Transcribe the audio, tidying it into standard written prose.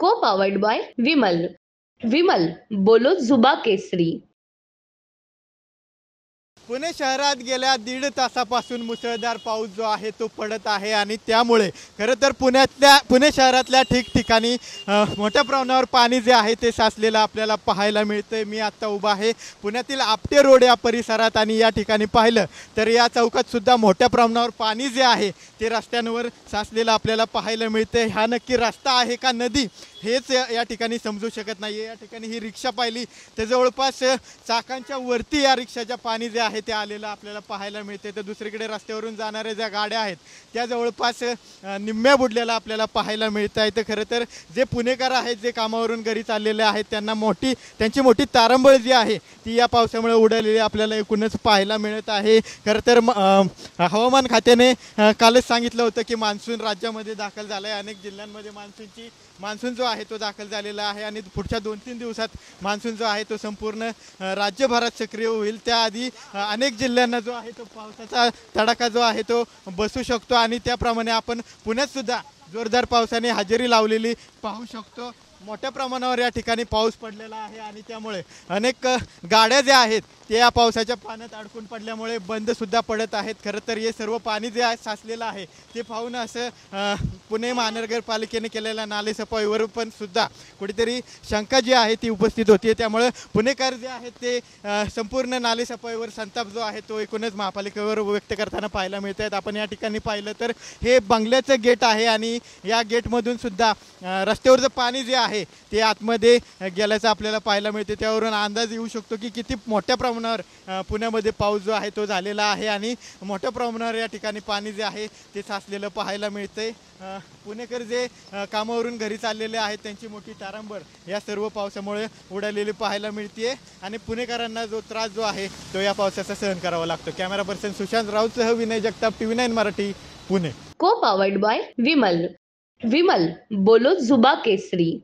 को powered bye Vimal. Vimal, बोलो जुबा केसरी. पुणे शहरात गेल्या दीड तासापासून मुसळधार पाऊस जो आहे तो पडत आहे आणि त्यामुळे खरं तर पुणे शहरातल्या ठिकठिकाणी मोठ्या प्रमाणावर पाणी जे आहे ते साचलेलं आपल्याला पाहायला मिळतंय. मी आत्ता उभा आहे पुण्यातील आपटे रोड या परिसरात आणि या ठिकाणी पाहिलं तर या चौकात सुद्धा मोठ्या प्रमाणावर पाणी जे आहे ते रस्त्यांवर साचलेलं आपल्याला पाहायला मिळतंय. हा नक्की रस्ता आहे का नदी हेच या ठिकाणी समजू शकत नाही. या ठिकाणी ही रिक्षा पाहिली तर जवळपास चाकांच्या वरती या रिक्षाच्या पाणी जे आहे ते आलेलं आपल्याला पाहायला मिळते. तर दुसरीकडे रस्त्यावरून जाणाऱ्या ज्या गाड्या आहेत त्या जवळपास निम्म्या बुडलेल्या आपल्याला पाहायला मिळत आहे. तर खरं तर जे पुणेकर आहेत जे कामावरून घरी चाललेले आहेत त्यांची मोठी तारंबळ जी आहे ती या पावसामुळे उडालेली आपल्याला एकूणच पाहायला मिळत आहे. खरं तर हवामान खात्याने कालच सांगितलं होतं की मान्सून राज्यामध्ये दाखल झाला आहे. अनेक जिल्ह्यांमध्ये मान्सून जो आहे तो दाखल झालेला आहे आणि पुढच्या 2-3 दिवसात मान्सून जो आहे तो संपूर्ण राज्यभरात सक्रिय होईल. त्याआधी अनेक जिल्ह्यांना जो आहे तो पावसाचा तडाखा जो आहे तो बसू शकतो आणि त्याप्रमाणे आपण पुण्यात सुद्धा जोरदार पावसाने हजेरी लावलेली पाहू शकतो. मोठ्या प्रमाणावर या ठिकाणी पाऊस पडलेला आहे आणि त्यामुळे अनेक गाड्या ज्या आहेत ते या पावसाच्या पाण्यात अडकून पडल्यामुळे बंद सुद्धा पडत आहेत. खरं तर हे सर्व पाणी जे आहे साचलेलं आहे ते पाहून असं पुणे महानगरपालिकेने केलेल्या नालेसफाईवर पण सुद्धा कुठेतरी शंका जी आहे ती उपस्थित होती. त्यामुळे पुणेकर जे आहेत ते संपूर्ण नालेसफाईवर संताप जो आहे तो एकूणच महापालिकेवर व्यक्त करताना पाहायला मिळत आहेत. आपण या ठिकाणी पाहिलं तर हे बंगल्याचं गेट आहे आणि या गेटमधून सुद्धा रस्त्यावरचं पाणी जे आहे ते आतमध्ये गेल्याचं आपल्याला पाहायला मिळते. त्यावरून अंदाज येऊ शकतो की किती मोठ्या प्रमाणावर पुण्यामध्ये पाऊस जो आहे तो झालेला आहे आणि मोठ्या प्रमाणावर या ठिकाणी पाणी जे आहे ते साचलेलं पाहायला मिळतंय. पुणेकर जे कामावरून घरी चाललेले आहेत त्यांची मोठी तारंबळ या सर्व पावसामुळे उडालेली पाहायला मिळते आणि पुणेकरांना जो त्रास जो आहे तो या पावसाचा सहन करावा लागतो. कॅमेरा पर्सन सुशांत राऊतसह Vinay Jagtap, TV9 Marathi, Pune. Co powered bye Vimal. Vimal, बोलो जुबा केसरी.